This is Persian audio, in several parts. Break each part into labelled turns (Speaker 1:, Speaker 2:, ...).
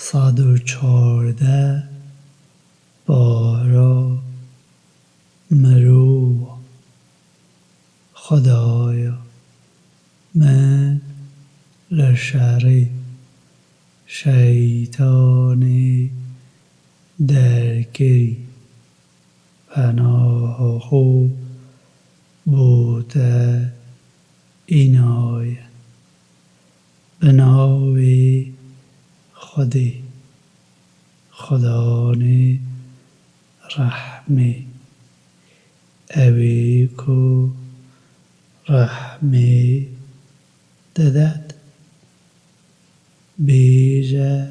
Speaker 1: 114 بارا مرو خدایا من لشر شیطانی درگیری پناه خو بوده اینای بناوی خودی خدانی رحمی اویکو رحمی ددد بیجه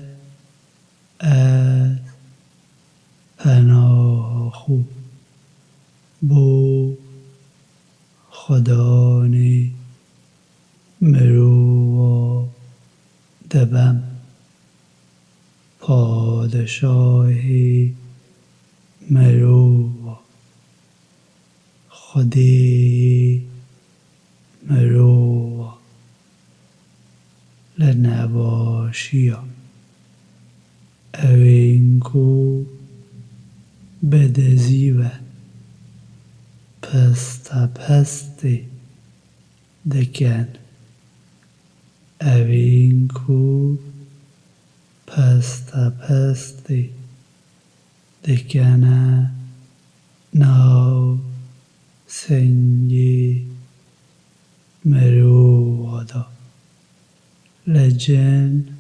Speaker 1: از پناه خو بو خدانی مرو دبم پادشاهی مرو خودی مرو لنباشیا اوینکو بدزیوه پستا پستی دکن اوینکو پستا پستی دکنه ناو سنگی مرو ودا لجن